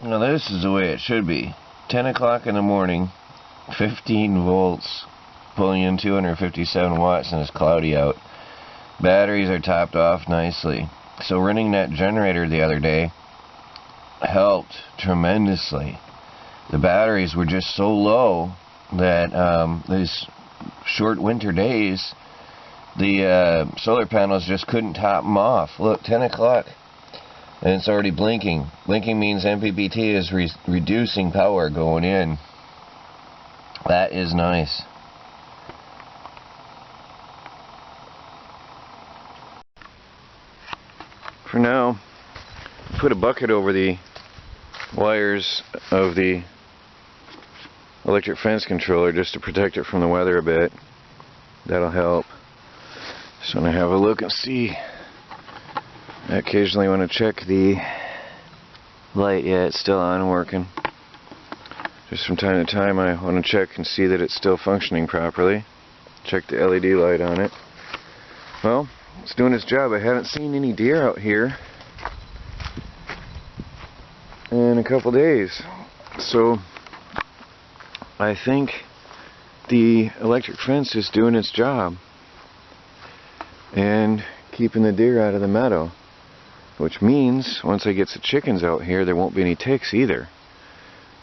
Now this is the way it should be. 10 o'clock in the morning, 15 volts, pulling in 257 watts, and it's cloudy out. Batteries are topped off nicely. So running that generator the other day helped tremendously. The batteries were just so low that these short winter days, the solar panels just couldn't top them off. Look, 10 o'clock, and it's already blinking. Blinking means MPPT is reducing power going in. That is nice. For now, put a bucket over the wires of the electric fence controller just to protect it from the weather a bit. That'll help. So I'm going to have a look and see. I occasionally want to check the light. Yeah, it's still on and working. Just from time to time I want to check and see that it's still functioning properly. Check the LED light on it. Well, it's doing its job. I haven't seen any deer out here in a couple days. So I think the electric fence is doing its job and keeping the deer out of the meadow, which means once I get the chickens out here, there won't be any ticks either.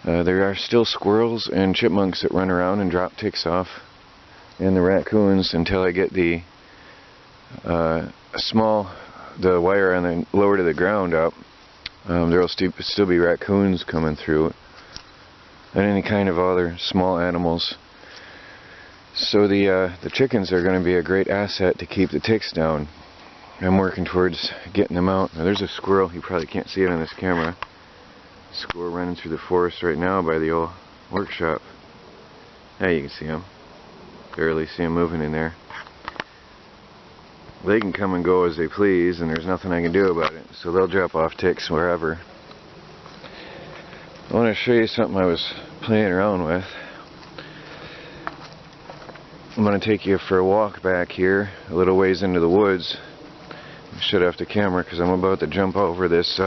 There are still squirrels and chipmunks that run around and drop ticks off, and the raccoons until I get the the wire on the lower to the ground up. There will still be raccoons coming through, and any kind of other small animals. So the chickens are going to be a great asset to keep the ticks down. I'm working towards getting them out. Now there's a squirrel. You probably can't see it on this camera. Squirrel running through the forest right now by the old workshop. Now you can see him. Barely see him moving in there. They can come and go as they please, and there's nothing I can do about it. So they'll drop off ticks wherever. I want to show you something I was playing around with. I'm going to take you for a walk back here, a little ways into the woods. Shut off the camera because I'm about to jump over this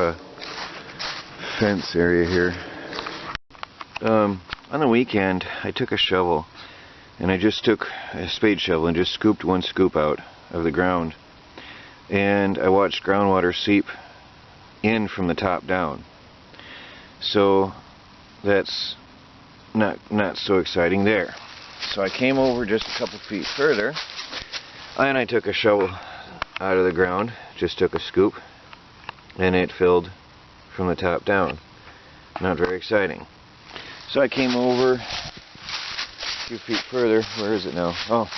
fence area here. On the weekend, I took a shovel, and I just took a spade shovel and just scooped one scoop out of the ground, and I watched groundwater seep in from the top down. So that's not so exciting there. So I came over just a couple feet further, and I took a shovel out of the ground, just took a scoop, and it filled from the top down. Not very exciting. So I came over a few feet further. Where is it now? Oh.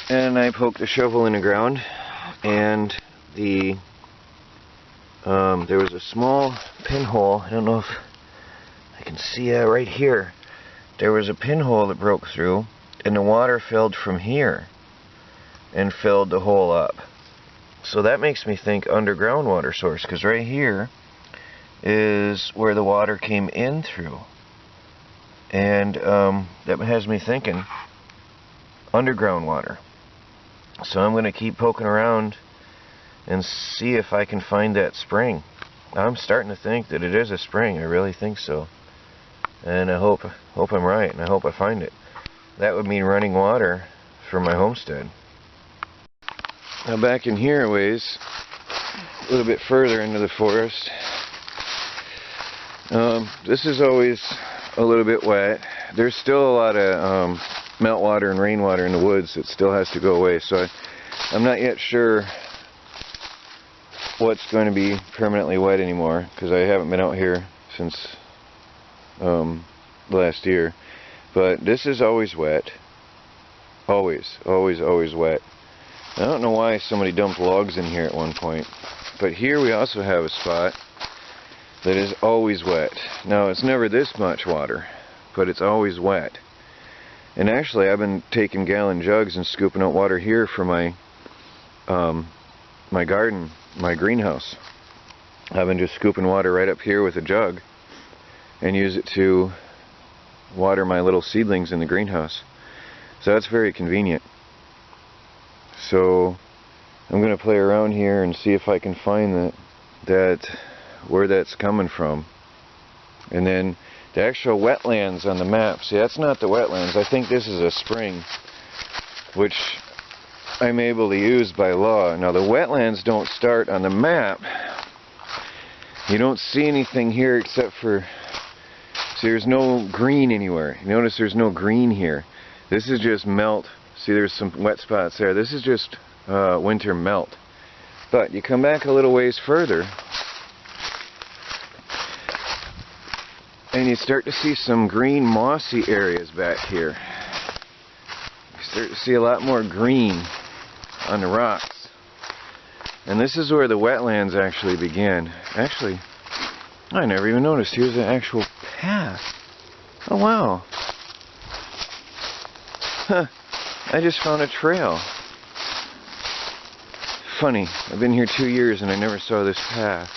And I poked the shovel in the ground, and there was a small pinhole. I don't know if I can see it right here. There was a pinhole that broke through, and the water filled from here and filled the hole up. So that makes me think underground water source, because right here is where the water came in through, and that has me thinking underground water. So I'm going to keep poking around and see if I can find that spring. I'm starting to think that it is a spring. I really think so, and I hope I'm right, and I hope I find it. That would mean running water for my homestead. Now back in here a ways, a little bit further into the forest, this is always a little bit wet. There's still a lot of meltwater and rainwater in the woods that still has to go away, so I'm not yet sure what's going to be permanently wet anymore, because I haven't been out here since last year. But this is always wet. Always wet. I don't know why somebody dumped logs in here at one point, but here we also have a spot that is always wet. Now it's never this much water, but it's always wet. And actually I've been taking gallon jugs and scooping out water here for my my garden, my greenhouse. I've been just scooping water right up here with a jug and use it to water my little seedlings in the greenhouse. So that's very convenient. So I'm going to play around here and see if I can find that where that's coming from. And then the actual wetlands on the map, see, that's not the wetlands. I think this is a spring, which I'm able to use by law. Now the wetlands don't start on the map. You don't see anything here except for, see, there's no green anywhere. You notice there's no green here. This is just melt. See, there's some wet spots there. This is just winter melt. But you come back a little ways further and you start to see some green mossy areas back here. You start to see a lot more green on the rocks. And this is where the wetlands actually begin. Actually, I never even noticed. Here's the actual path. Oh wow. Huh. I just found a trail. Funny, I've been here 2 years and I never saw this path.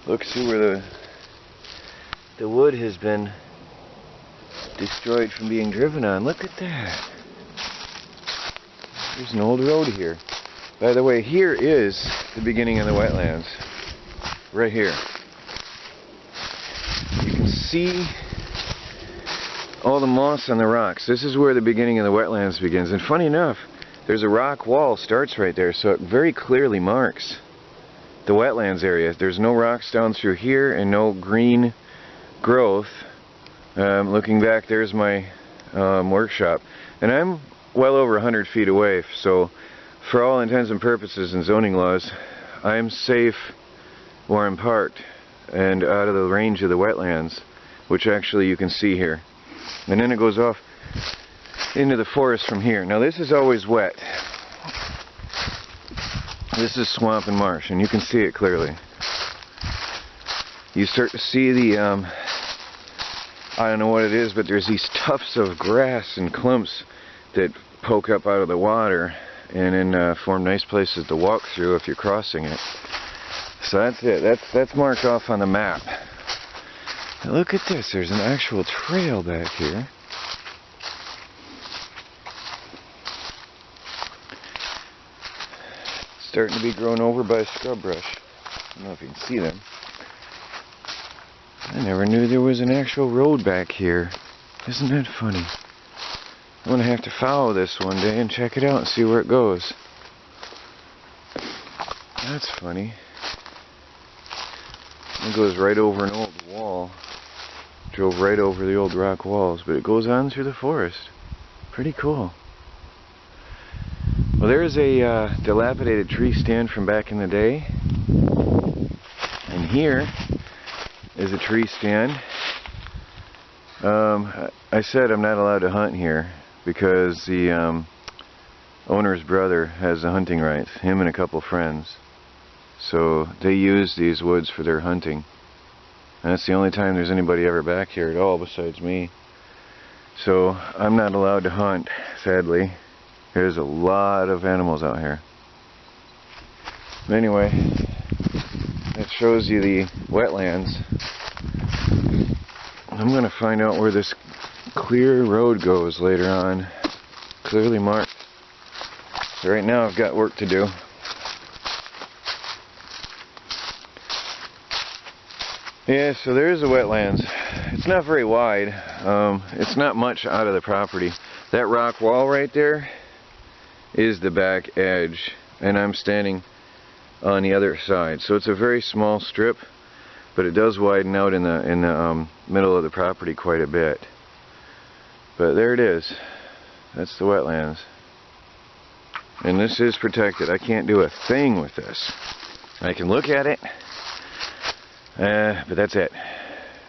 Look, see where the wood has been destroyed from being driven on. Look at that. There's an old road here. By the way, here is the beginning of the wetlands. Right here. You can see all the moss on the rocks. This is where the beginning of the wetlands begins. And funny enough, there's a rock wall starts right there, so it very clearly marks the wetlands area. There's no rocks down through here and no green growth. Looking back, there's my workshop. And I'm well over 100 feet away, so for all intents and purposes and zoning laws, I'm safe where I'm parked and out of the range of the wetlands, which actually you can see here. And then it goes off into the forest from here. Now this is always wet. This is swamp and marsh, and you can see it clearly. You start to see the, I don't know what it is, but there's these tufts of grass and clumps that poke up out of the water and then form nice places to walk through if you're crossing it. So that's it. That's marked off on the map. Now look at this. There's an actual trail back here. Starting to be grown over by scrub brush. I don't know if you can see them. I never knew there was an actual road back here. Isn't that funny? I'm going to have to follow this one day and check it out and see where it goes. That's funny. It goes right over an old wall. Drove right over the old rock walls, but it goes on through the forest. Pretty cool. Well, there's a dilapidated tree stand from back in the day. And here is a tree stand. I said I'm not allowed to hunt here because the owner's brother has the hunting rights, him and a couple friends. So they use these woods for their hunting. And that's the only time there's anybody ever back here at all besides me. So I'm not allowed to hunt, sadly. There's a lot of animals out here. But anyway, that shows you the wetlands. I'm going to find out where this clear road goes later on. Clearly marked. So right now I've got work to do. Yeah, so there's the wetlands. It's not very wide. It's not much out of the property. That rock wall right there is the back edge, and I'm standing on the other side. So it's a very small strip, but it does widen out in the middle of the property quite a bit. But there it is. That's the wetlands. And this is protected. I can't do a thing with this. I can look at it, but that's it.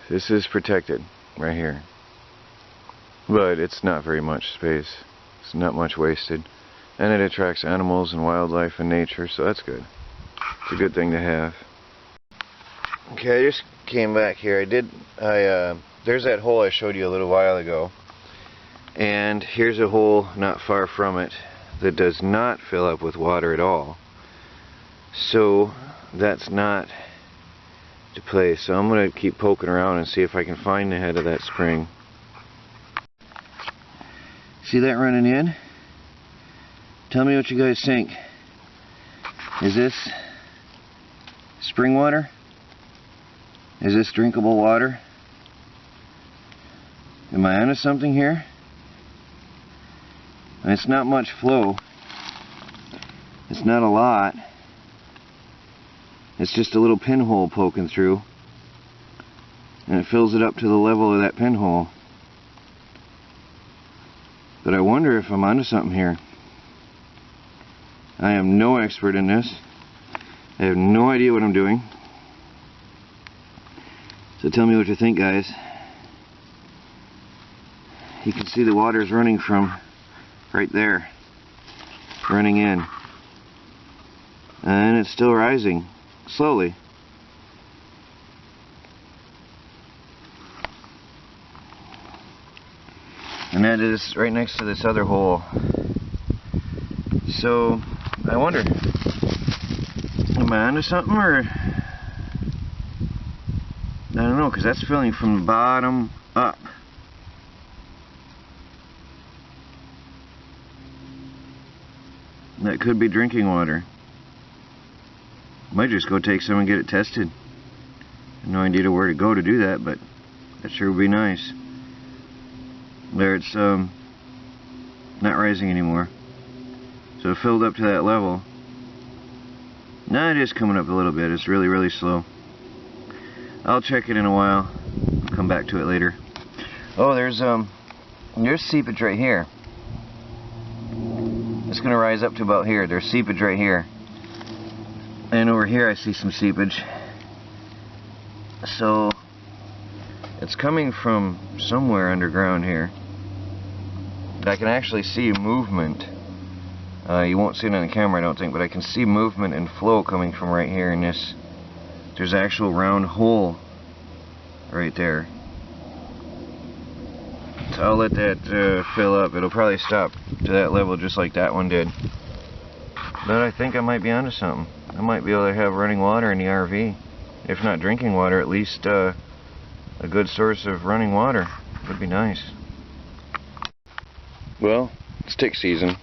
This is protected right here. But it's not very much space. It's not much wasted. And it attracts animals and wildlife and nature, so that's good. It's a good thing to have. Okay, I just came back here. There's that hole I showed you a little while ago. And here's a hole not far from it that does not fill up with water at all. So that's not the place. So I'm going to keep poking around and see if I can find the head of that spring. See that running in? Tell me what you guys think. Is this spring water? Is this drinkable water? Am I onto something here? It's not much flow. It's not a lot. It's just a little pinhole poking through. And it fills it up to the level of that pinhole. But I wonder if I'm onto something here. I am no expert in this. I have no idea what I'm doing. So tell me what you think, guys. You can see the water's running from right there. Running in. And it's still rising. Slowly. And that is right next to this other hole. So, I wonder, am I onto something, or I don't know, because that's filling from the bottom up. That could be drinking water. Might just go take some and get it tested. I have no idea where to go to do that, but that sure would be nice. There, it's not rising anymore. So it filled up to that level. Now it is coming up a little bit. It's really, really slow. I'll check it in a while. I'll come back to it later. Oh, there's seepage right here. It's gonna rise up to about here. There's seepage right here. And over here I see some seepage. So it's coming from somewhere underground here. I can actually see movement. You won't see it on the camera, I don't think, but I can see movement and flow coming from right here in this. There's an actual round hole right there. So I'll let that fill up. It'll probably stop to that level just like that one did. But I think I might be onto something. I might be able to have running water in the RV. If not drinking water, at least a good source of running water. Would be nice. Well, it's tick season,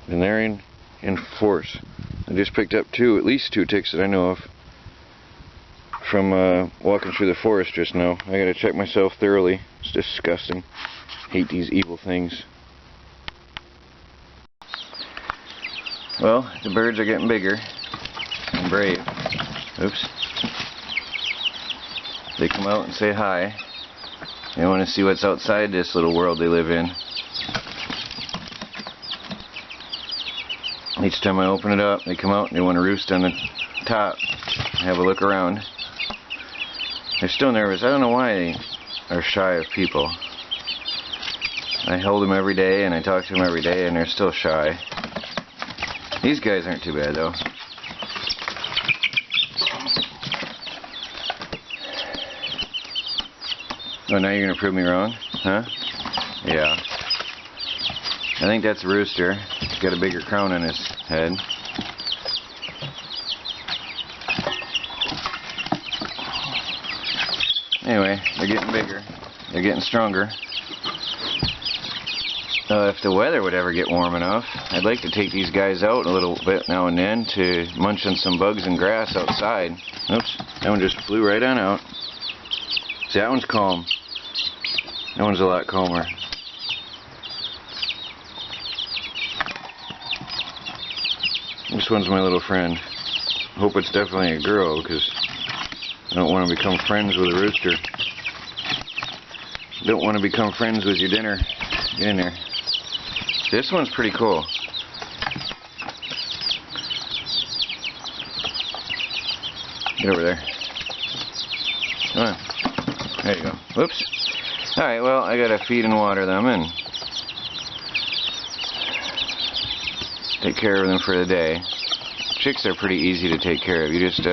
and they're in force. I just picked up at least two ticks that I know of from walking through the forest just now. I gotta check myself thoroughly. It's disgusting. Hate these evil things. Well, the birds are getting bigger and brave. Oops. They come out and say hi. They want to see what's outside this little world they live in. Each time I open it up, they come out and they want to roost on the top and have a look around. They're still nervous. I don't know why they are shy of people. I hold them every day and I talk to them every day and they're still shy. These guys aren't too bad though. Oh, now you're gonna prove me wrong? Huh? Yeah. I think that's a rooster. He's got a bigger crown on his head. Anyway, they're getting bigger. They're getting stronger. If the weather would ever get warm enough, I'd like to take these guys out a little bit now and then to munch on some bugs and grass outside. Oops, that one just flew right on out. See, that one's calm. That one's a lot calmer. This one's my little friend. Hope it's definitely a girl, because I don't want to become friends with a rooster. Don't want to become friends with your dinner. Get in there. This one's pretty cool. Get over there. Come on. There you go. Whoops. Alright, well, I gotta feed and water them and take care of them for the day. Chicks are pretty easy to take care of. You just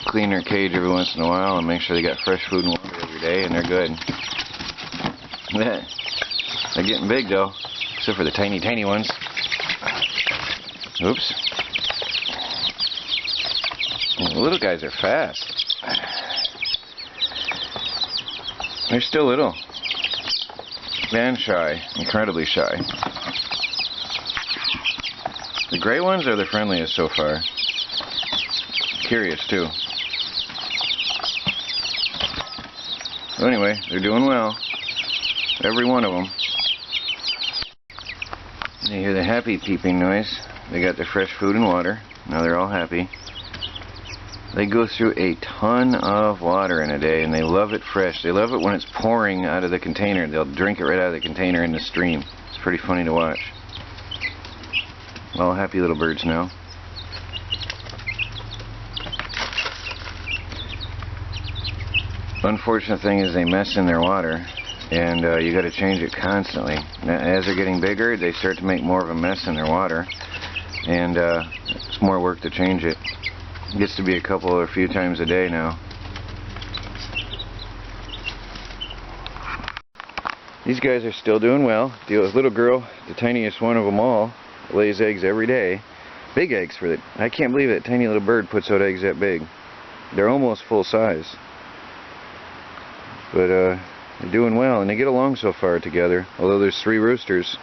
clean their cage every once in a while and make sure they got fresh food and water every day, and they're good. They're getting big though, except for the tiny, tiny ones. Oops. The little guys are fast. They're still little. And shy. Incredibly shy. The gray ones are the friendliest so far. Curious too. So anyway, they're doing well. Every one of them. You hear the happy peeping noise. They got their fresh food and water. Now they're all happy. They go through a ton of water in a day, and they love it fresh. They love it when it's pouring out of the container. They'll drink it right out of the container in the stream. It's pretty funny to watch. All happy little birds now. Unfortunate thing is they mess in their water, and you got to change it constantly. As they're getting bigger, they start to make more of a mess in their water, and it's more work to change it. It gets to be a couple or a few times a day now. These guys are still doing well. The little girl, the tiniest one of them all, lays eggs every day. Big eggs for it. I can't believe that tiny little bird puts out eggs that big. They're almost full size. But they're doing well, and they get along so far together. Although there's 3 roosters,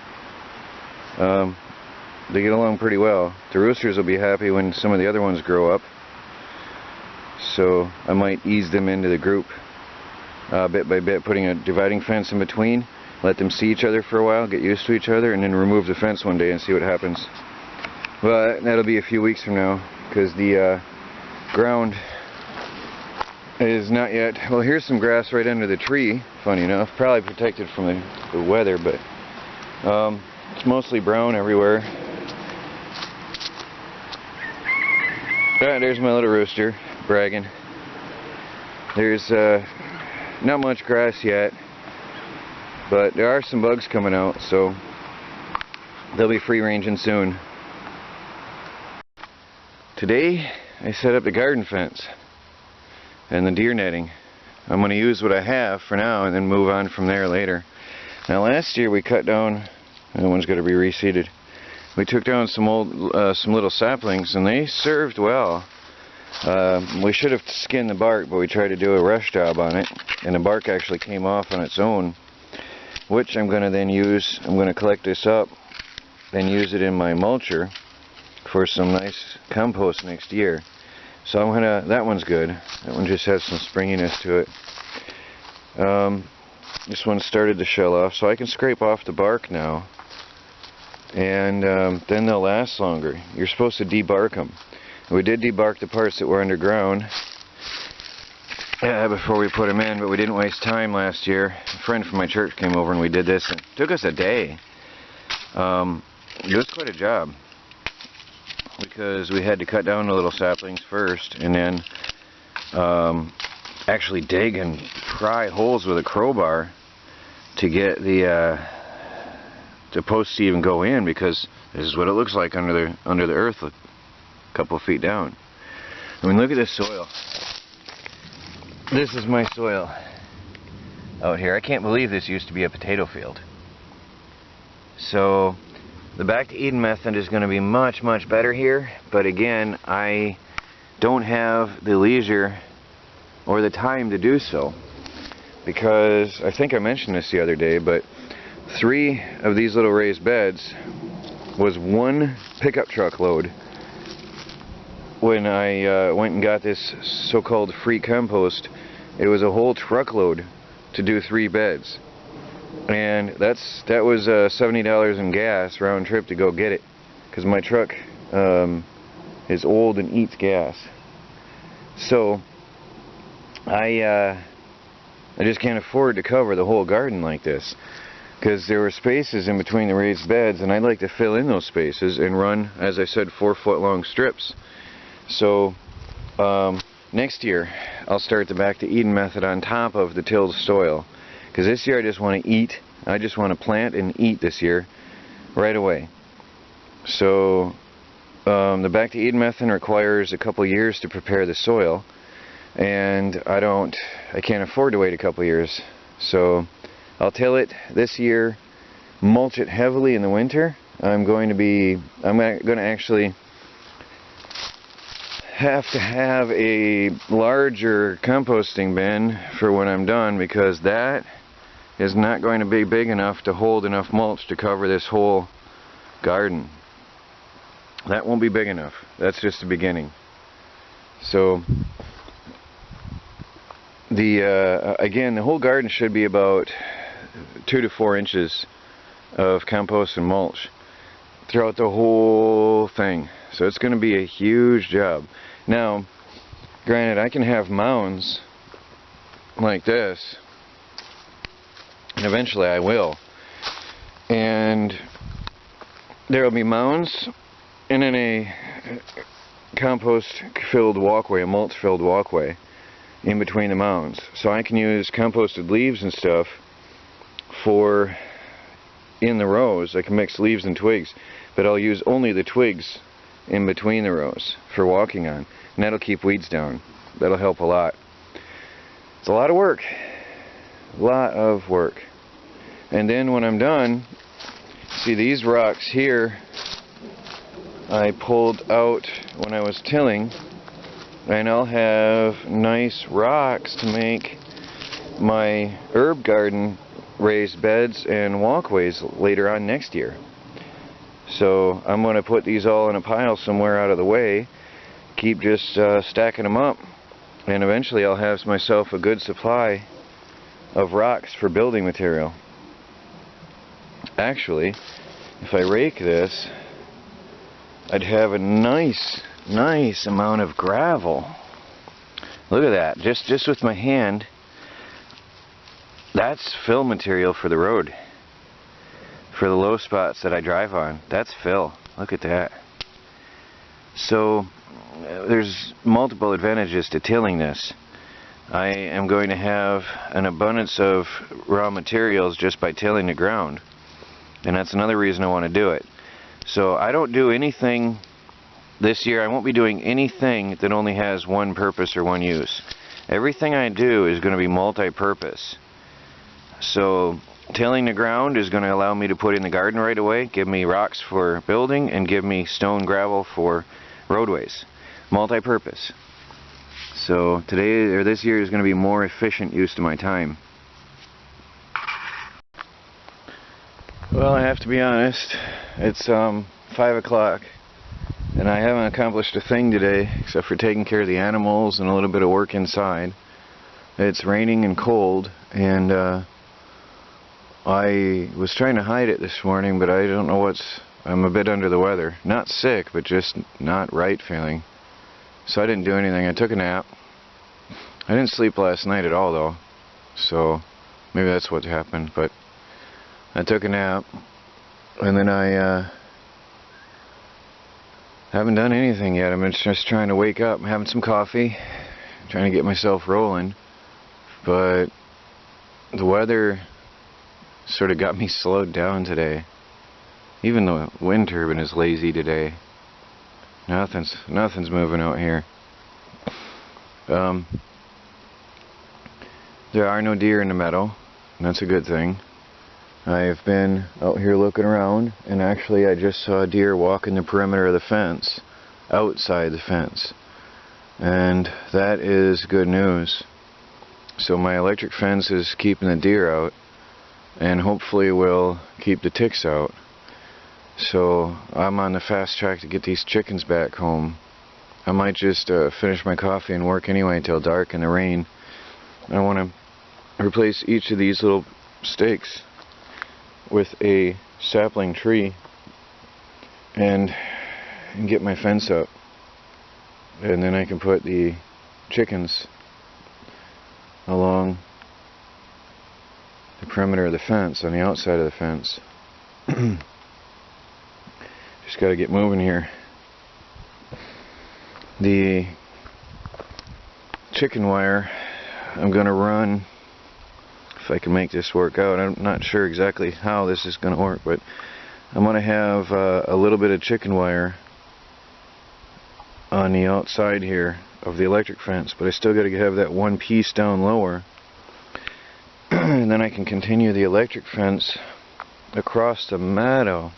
they get along pretty well. The roosters will be happy when some of the other ones grow up. So I might ease them into the group bit by bit, putting a dividing fence in between. Let them see each other for a while, get used to each other, and then remove the fence one day and see what happens. But that'll be a few weeks from now, because the ground is not yet. Well, here's some grass right under the tree, funny enough. Probably protected from the weather, but it's mostly brown everywhere. There's my little rooster, bragging. There's not much grass yet, but there are some bugs coming out, so they'll be free ranging soon. Today I set up the garden fence and the deer netting. I'm going to use what I have for now and then move on from there later. Now last year we cut down, and the one's got to be reseeded. We took down some little saplings, and they served well. We should have skinned the bark, but we tried to do a rush job on it, and the bark actually came off on its own, which I'm going to then use. I'm going to collect this up and use it in my mulcher for some nice compost next year. So I'm gonna. That one's good. That one just has some springiness to it. This one started to shell off, so I can scrape off the bark now, and then they'll last longer. You're supposed to debark them. We did debark the parts that were underground before we put them in, but we didn't waste time last year. A friend from my church came over and we did this, and it took us a day. It was quite a job, because we had to cut down the little saplings first, and then actually dig and pry holes with a crowbar to get the posts to even go in, because this is what it looks like under the earth a couple of feet down. I mean, look at this soil. This is my soil out here. I can't believe this used to be a potato field. So the back to Eden method is going to be much, much better here, but again, I don't have the leisure or the time to do so, because I think I mentioned this the other day, but 3 of these little raised beds was 1 pickup truck load when I went and got this so-called free compost. It was a whole truckload to do 3 beds. And that was $70 in gas round trip to go get it, because my truck is old and eats gas. So I just can't afford to cover the whole garden like this, because there were spaces in between the raised beds, and I'd like to fill in those spaces and run, as I said, 4-foot long strips. So next year I'll start the back to Eden method on top of the tilled soil. Because this year I just want to eat. I just want to plant and eat this year right away. So the back to Eden method requires a couple years to prepare the soil, and I can't afford to wait a couple years. So I'll till it this year, mulch it heavily in the winter. I'm going to actually have to have a larger composting bin for when I'm done, because that is not going to be big enough to hold enough mulch to cover this whole garden. That won't be big enough. That's just the beginning. So Again, the whole garden should be about 2 to 4 inches of compost and mulch throughout the whole thing. So it's going to be a huge job. Now, granted, I can have mounds like this, and eventually I will. And there will be mounds and then a compost-filled walkway, a mulch-filled walkway in between the mounds. So I can use composted leaves and stuff for in the rows. I can mix leaves and twigs, but I'll use only the twigs in between the rows for walking on, and that'll keep weeds down. That'll help a lot. It's a lot of work. A lot of work. And then when I'm done, see these rocks here I pulled out when I was tilling, and I'll have nice rocks to make my herb garden raised beds and walkways later on next year. So I'm going to put these all in a pile somewhere out of the way, keep just stacking them up, and eventually I'll have myself a good supply of rocks for building material. Actually, if I rake this, I'd have a nice amount of gravel. Look at that, just with my hand. That's fill material for the road, for the low spots that I drive on. That's fill. Look at that. So there's multiple advantages to tilling this. I am going to have an abundance of raw materials just by tilling the ground, and that's another reason I want to do it. So I don't do anything this year. I won't be doing anything that only has one purpose or one use. Everything I do is going to be multi-purpose. So tilling the ground is going to allow me to put in the garden right away, give me rocks for building, and give me stone gravel for roadways. Multi-purpose. So today, or this year, is going to be more efficient use of my time. Well, I have to be honest, it's 5 o'clock and I haven't accomplished a thing today except for taking care of the animals and a little bit of work inside. It's raining and cold, and I was trying to hide it this morning, but I don't know I'm a bit under the weather. Not sick, but just not right feeling. So I didn't do anything. I took a nap. I didn't sleep last night at all though, so maybe that's what happened, but I took a nap, and then I haven't done anything yet. I'm just trying to wake up. I'm having some coffee, trying to get myself rolling, but the weather sort of got me slowed down today. Even the wind turbine is lazy today. Nothing's moving out here. There are no deer in the meadow, and that's a good thing. I've been out here looking around, and actually I just saw a deer walking the perimeter of the fence, outside the fence, and that is good news. So my electric fence is keeping the deer out, and hopefully will keep the ticks out. So I'm on the fast track to get these chickens back home. I might just finish my coffee and work anyway until dark in the rain. I want to replace each of these little stakes with a sapling tree and get my fence up, and then I can put the chickens along the perimeter of the fence, on the outside of the fence. Just got to get moving here. The chicken wire I'm going to run, if I can make this work out. I'm not sure exactly how this is going to work, but I'm going to have a little bit of chicken wire on the outside here of the electric fence, but I still got to have that one piece down lower, and then I can continue the electric fence across the meadow.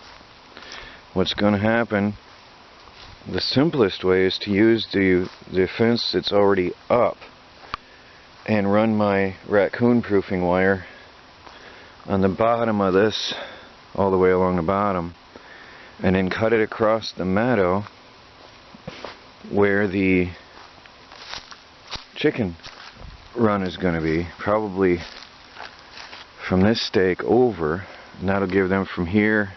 What's going to happen, the simplest way, is to use the fence that's already up and run my raccoon proofing wire on the bottom of this, all the way along the bottom, and then cut it across the meadow where the chicken run is going to be. Probably from this stake over, and that'll give them from here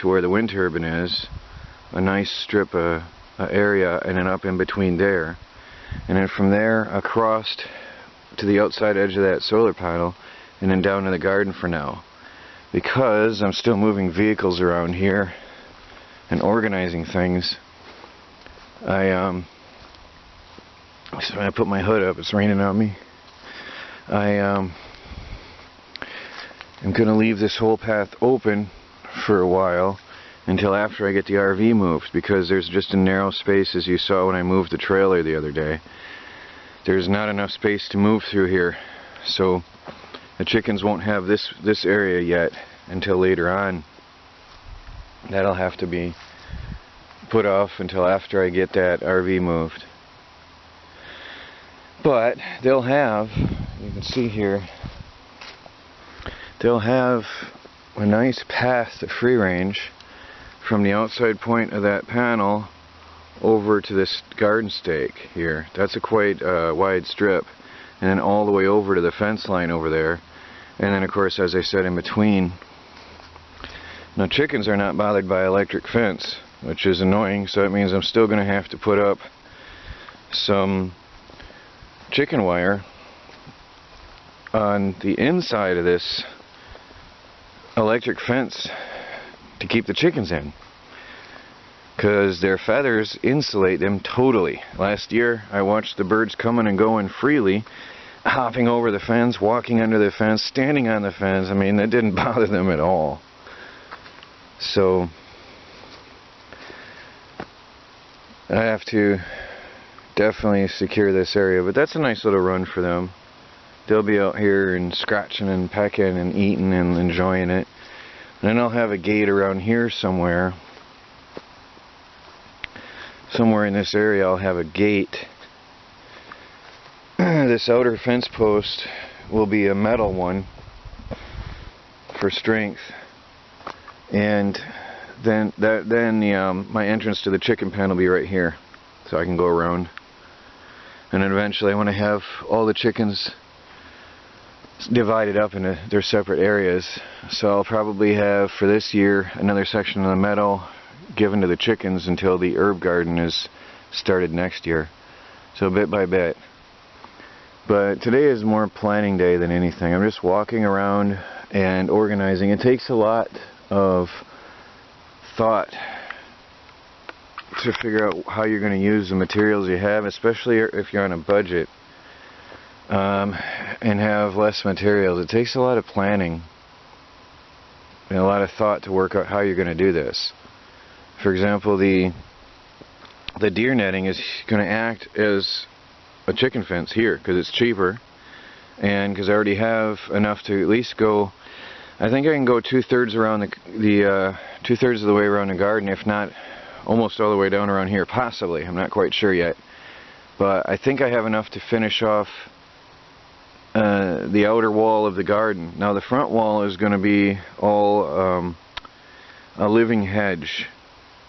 to where the wind turbine is a nice strip of area, and then up in between there, and then from there across to the outside edge of that solar panel, and then down to the garden for now, because I'm still moving vehicles around here and organizing things. So when I put my hood up, it's raining on me. I'm gonna leave this whole path open for a while until after I get the RV moved, because there's just a narrow space, as you saw when I moved the trailer the other day. There's not enough space to move through here, so the chickens won't have this area yet until later on. That'll have to be put off until after I get that RV moved. But they'll have, you can see here, they'll have a nice path to free range from the outside point of that panel over to this garden stake here. That's a quite wide strip, and then all the way over to the fence line over there, and then of course, as I said, in between. Now chickens are not bothered by electric fence, which is annoying, so that means I'm still going to have to put up some chicken wire on the inside of this electric fence to keep the chickens in, because their feathers insulate them totally. Last year I watched the birds coming and going freely, hopping over the fence, walking under the fence, standing on the fence. I mean, that didn't bother them at all. So I have to definitely secure this area, but that's a nice little run for them. They'll be out here and scratching and pecking and eating and enjoying it. And then I'll have a gate around here somewhere. Somewhere in this area I'll have a gate. This outer fence post will be a metal one for strength, and then my entrance to the chicken pen will be right here, so I can go around. And then eventually I want to have all the chickens divided up into their separate areas. So I'll probably have, for this year, another section of the meadow given to the chickens until the herb garden is started next year. So bit by bit. But today is more planning day than anything. I'm just walking around and organizing. It takes a lot of thought to figure out how you're going to use the materials you have, especially if you're on a budget and have less materials. It takes a lot of planning and a lot of thought to work out how you're going to do this. For example, the deer netting is going to act as a chicken fence here because it's cheaper, and because I already have enough to at least go. I think I can go 2/3 around the 2/3 of the way around the garden, if not almost all the way down around here, possibly. I'm not quite sure yet, but I think I have enough to finish off the outer wall of the garden. Now the front wall is going to be all a living hedge,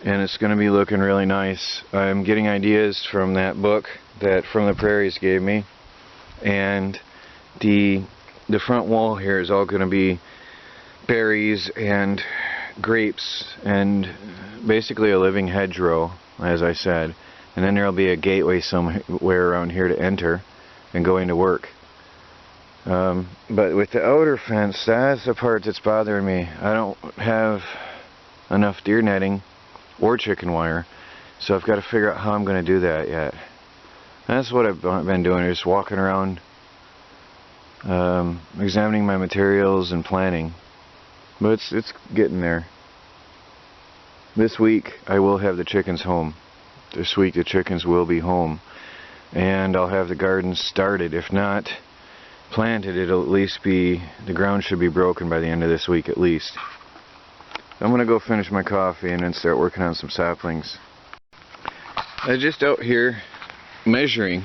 and it's going to be looking really nice. I'm getting ideas from that book that From the Prairies gave me, and the front wall here is all going to be berries and grapes and basically a living hedgerow, as I said. And then there'll be a gateway somewhere around here to enter and go into work. But with the outer fence, that's the part that's bothering me. I don't have enough deer netting or chicken wire, so I've got to figure out how I'm going to do that yet. And that's what I've been doing, just walking around, examining my materials and planning. But it's getting there. This week I will have the chickens home. This week the chickens will be home, and I'll have the garden started. If not planted, it'll at least be, the ground should be broken by the end of this week at least. I'm gonna go finish my coffee and then start working on some saplings. I'm just out here measuring,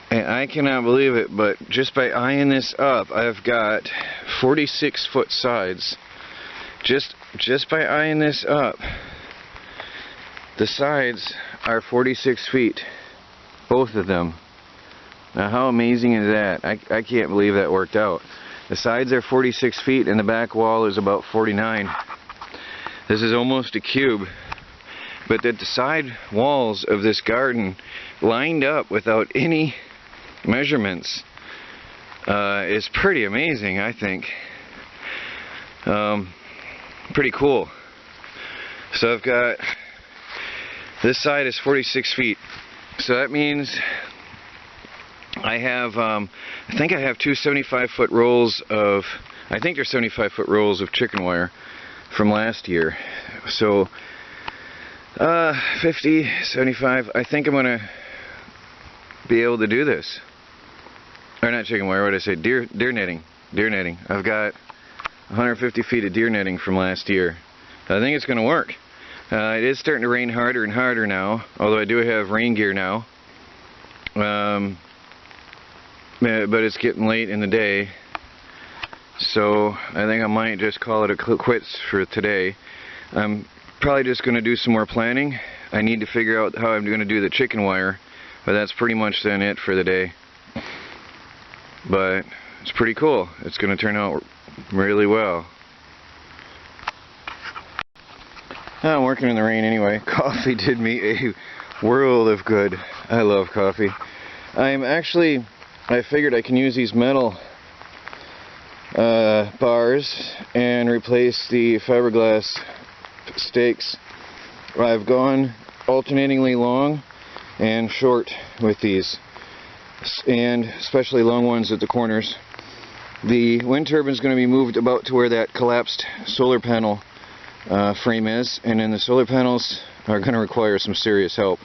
and I cannot believe it, but just by eyeing this up, I've got 46-foot sides. Just by eyeing this up, the sides are 46 feet, both of them. Now how amazing is that? I can't believe that worked out. The sides are 46 feet and the back wall is about 49. This is almost a cube. But that the side walls of this garden lined up without any measurements is pretty amazing, I think. Pretty cool. So I've got, this side is 46 feet. So that means I have, I think I have two 75-foot rolls of, I think they're 75-foot rolls of chicken wire from last year. So 50, 75, I think I'm gonna be able to do this. Or not chicken wire, what did I say? Deer netting. Deer netting. I've got 150 feet of deer netting from last year. I think it's gonna work. It is starting to rain harder and harder now, although I do have rain gear now. But it's getting late in the day, so I think I might just call it a quits for today. I'm probably just going to do some more planning. I need to figure out how I'm going to do the chicken wire, but that's pretty much then it for the day. But it's pretty cool. It's going to turn out really well. I'm working in the rain anyway. Coffee did me a world of good. I love coffee. I figured I can use these metal bars and replace the fiberglass stakes. I've gone alternatingly long and short with these, and especially long ones at the corners. The wind turbine is going to be moved about to where that collapsed solar panel frame is, and then the solar panels are going to require some serious help.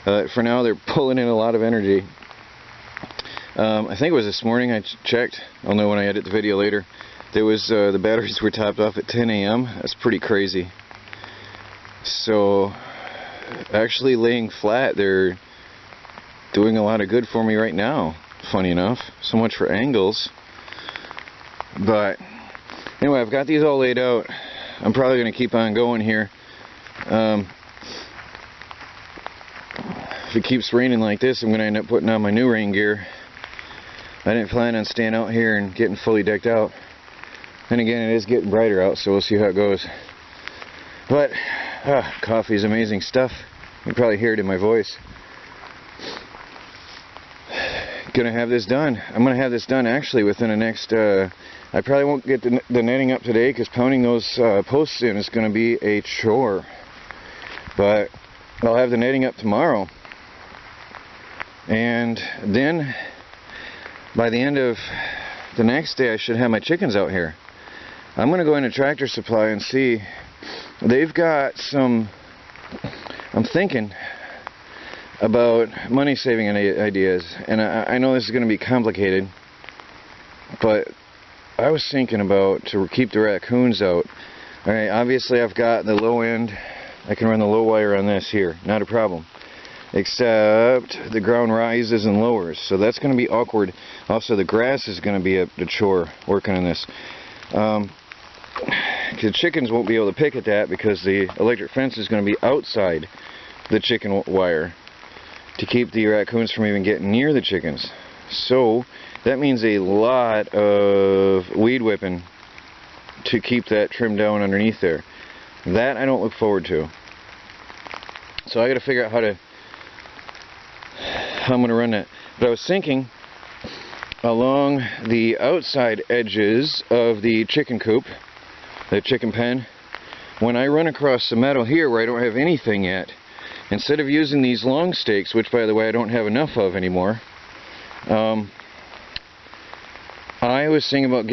For now they're pulling in a lot of energy. I think it was this morning I checked. I'll know when I edit the video later. There was the batteries were topped off at 10 a.m. That's pretty crazy. So actually laying flat, they're doing a lot of good for me right now, funny enough. So much for angles. But anyway, I've got these all laid out. I'm probably going to keep on going here. If it keeps raining like this, I'm going to end up putting on my new rain gear. I didn't plan on staying out here and getting fully decked out. And again, it is getting brighter out, so we'll see how it goes. But coffee is amazing stuff. You can probably hear it in my voice. Gonna have this done. I'm gonna have this done actually within the next. I probably won't get the netting up today because pounding those posts in is gonna be a chore. But I'll have the netting up tomorrow, and then by the end of the next day I should have my chickens out here. I'm gonna go into Tractor Supply and see. They've got some. I'm thinking about money saving ideas, and I know this is going to be complicated, but I was thinking about to keep the raccoons out. Alright, obviously I've got the low end. I can run the low wire on this here, not a problem, except the ground rises and lowers, so that's going to be awkward. Also the grass is going to be a chore working on this. The chickens won't be able to pick at that because the electric fence is going to be outside the chicken wire to keep the raccoons from even getting near the chickens. So that means a lot of weed whipping to keep that trimmed down underneath there. That I don't look forward to. So I got to figure out how I'm going to run that. But I was thinking along the outside edges of the chicken coop, the chicken pen, when I run across the metal here where I don't have anything yet, instead of using these long stakes, which by the way I don't have enough of anymore, I was thinking about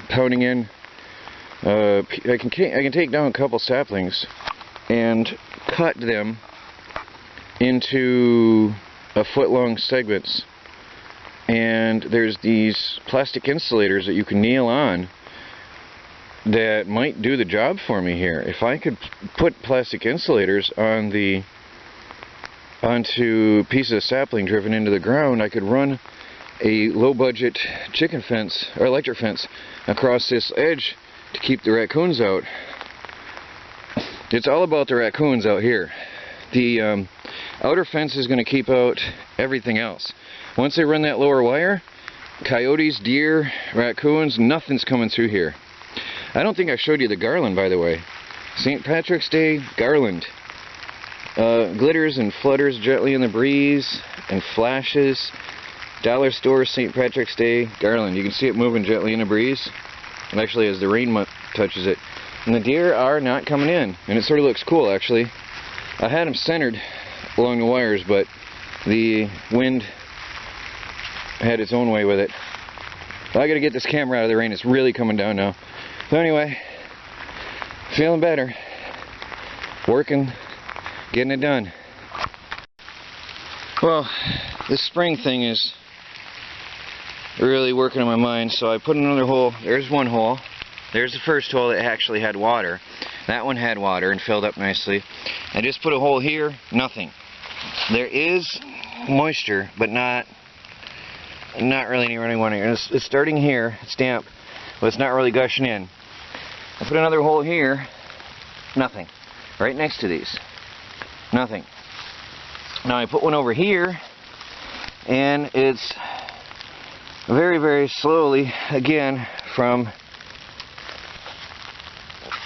pounding in. I can take down a couple saplings and cut them into a foot-long segments. And there's these plastic insulators that you can nail on that might do the job for me here. If I could put plastic insulators onto pieces of sapling driven into the ground, I could run a low-budget chicken fence or electric fence across this edge to keep the raccoons out. It's all about the raccoons out here. outer fence is going to keep out everything else. Once they run that lower wire, coyotes, deer, raccoons, nothing's coming through here. I don't think I showed you the garland, by the way. St. Patrick's Day garland. Glitters and flutters gently in the breeze and flashes. Dollar store St. Patrick's Day garland. You can see it moving gently in the breeze. And actually as the rain touches it. And the deer are not coming in. And it sort of looks cool, actually. I had them centered along the wires, but the wind had its own way with it. Well, I gotta get this camera out of the rain. It's really coming down now. So anyway, feeling better. Working, getting it done. Well, this spring thing is really working on my mind, so I put another hole. There's one hole. There's the first hole that actually had water. That one had water and filled up nicely. I just put a hole here, nothing. There is moisture, but not really anywhere I want it. It's starting here, it's damp, but it's not really gushing in. I put another hole here, nothing. Right next to these, nothing. Now I put one over here, and it's very, very slowly, again, from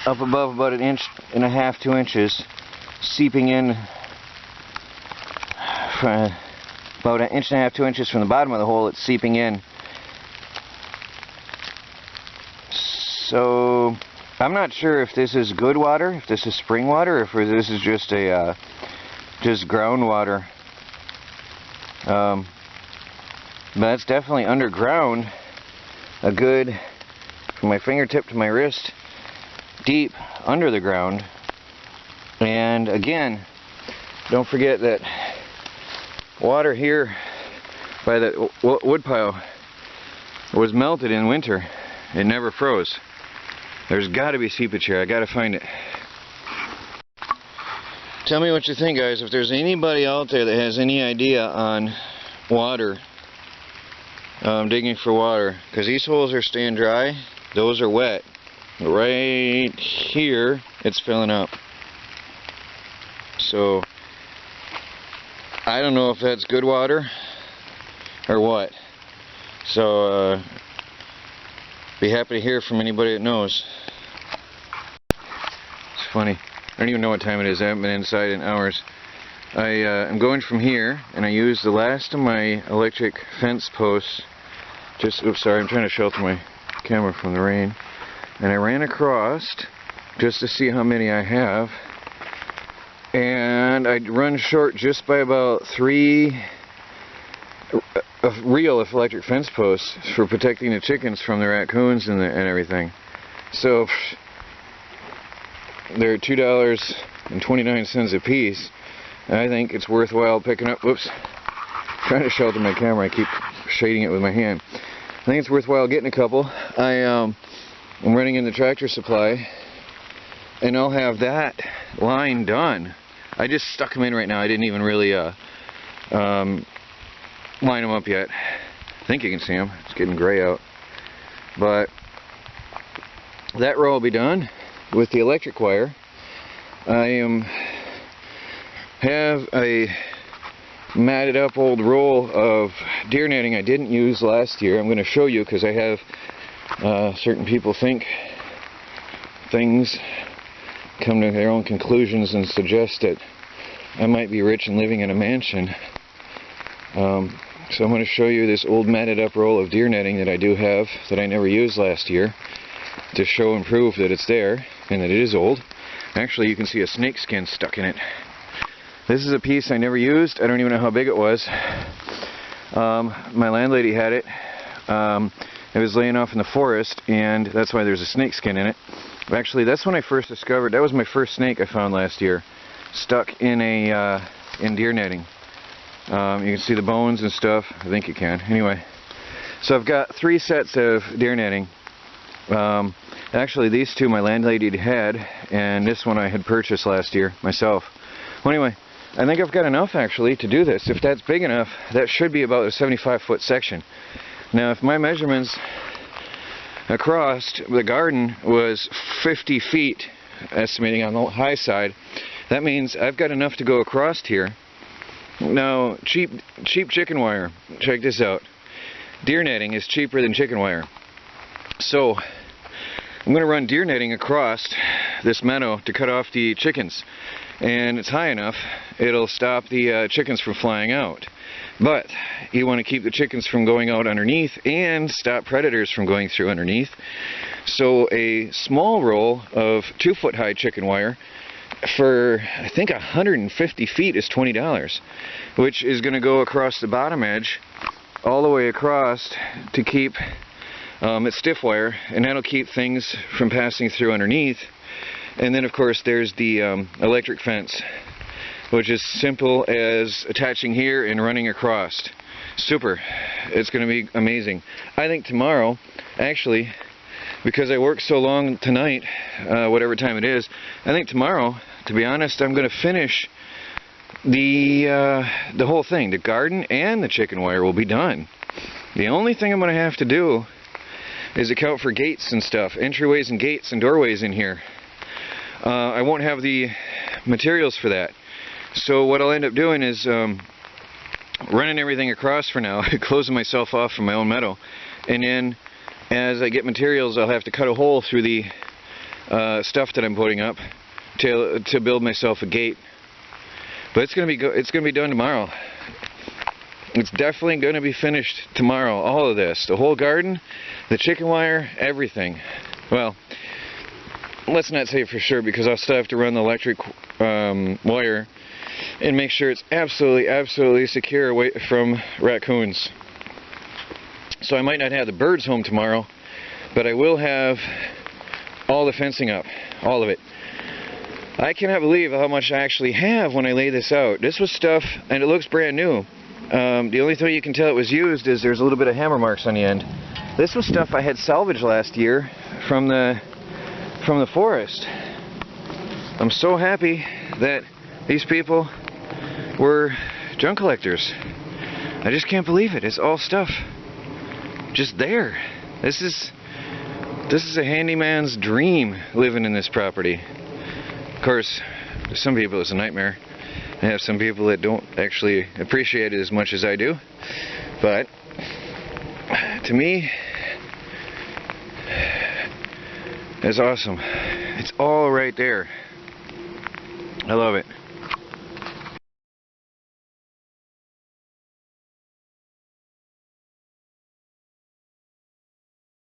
up above about 1.5 inches, 2 inches, seeping in from about 1.5 inches, 2 inches from the bottom of the hole. It's seeping in. So I'm not sure if this is good water, if this is spring water, or if this is just a just groundwater. But it's definitely underground, a good, from my fingertip to my wrist, deep under the ground. And again, don't forget that water here by the wood pile was melted in winter. It never froze. There's got to be seepage here. I got to find it. Tell me what you think, guys. If there's anybody out there that has any idea on water, digging for water, because these holes are staying dry, those are wet. Right here, it's filling up. So I don't know if that's good water or what. So be happy to hear from anybody that knows. It's funny. I don't even know what time it is. I haven't been inside in hours. I'm going from here, and I used the last of my electric fence posts. Oops, sorry, I'm trying to shelter my camera from the rain. And I ran across just to see how many I have. And I'd run short just by about 3 real electric fence posts for protecting the chickens from the raccoons and everything. So they're $2.29 a piece. And I think it's worthwhile picking up. Whoops, trying to shelter my camera. I keep shading it with my hand. I think it's worthwhile getting a couple. I'm running in the Tractor Supply, and I'll have that line done. I just stuck them in right now. I didn't even really line them up yet. I think you can see them. It's getting gray out. But that row will be done with the electric wire. I have a matted up old roll of deer netting I didn't use last year. I'm going to show you because I have certain people think things, come to their own conclusions and suggest that I might be rich and living in a mansion. So I'm going to show you this old matted up roll of deer netting that I do have that I never used last year to show and prove that it's there and that it is old. Actually, you can see a snake skin stuck in it. This is a piece I never used. I don't even know how big it was. My landlady had it. It was laying off in the forest, and that's why there's a snake skin in it. Actually, that's when I first discovered, that was my first snake I found last year, stuck in in deer netting. You can see the bones and stuff. I think you can. Anyway, so I've got 3 sets of deer netting. Actually, these 2 my landlady had, and this one I had purchased last year myself. Well, anyway, I think I've got enough actually to do this. If that's big enough, that should be about a 75-foot section. Now, if my measurements across the garden was 50 feet, estimating on the high side, that means I've got enough to go across here Now, cheap chicken wire. Check this out. Deer netting is cheaper than chicken wire. So, I'm going to run deer netting across this meadow to cut off the chickens. And it's high enough, it'll stop the chickens from flying out. But you want to keep the chickens from going out underneath and stop predators from going through underneath. So a small roll of 2-foot high chicken wire for I think 150 feet is $20, which is going to go across the bottom edge all the way across to keep it's stiff wire, and that'll keep things from passing through underneath. And then of course there's the electric fence, which is simple as attaching here and running across. Super. It's going to be amazing. I think tomorrow, actually, because I worked so long tonight, whatever time it is, I think tomorrow, to be honest, I'm going to finish the whole thing. The garden and the chicken wire will be done. The only thing I'm going to have to do is account for gates and stuff, entryways and gates and doorways in here. I won't have the materials for that. So what I'll end up doing is running everything across for now, closing myself off from my own meadow, and then as I get materials I'll have to cut a hole through the stuff that I'm putting up to build myself a gate. But it's gonna be done tomorrow. It's definitely gonna be finished tomorrow. All of this, the whole garden, the chicken wire, everything. Well, let's not say for sure, because I'll still have to run the electric wire and make sure it's absolutely secure away from raccoons. So I might not have the birds home tomorrow, but I will have all the fencing up, all of it. I cannot believe how much I actually have when I lay this out. This was stuff, and it looks brand new. The only way you can tell it was used is there's a little bit of hammer marks on the end. This was stuff I had salvaged last year from the forest. I'm so happy that these people were junk collectors. I just can't believe it. It's all stuff just there. This is a handyman's dream, living in this property. Of course, to some people it's a nightmare. I have some people that don't actually appreciate it as much as I do. But to me, it's awesome. It's all right there. I love it.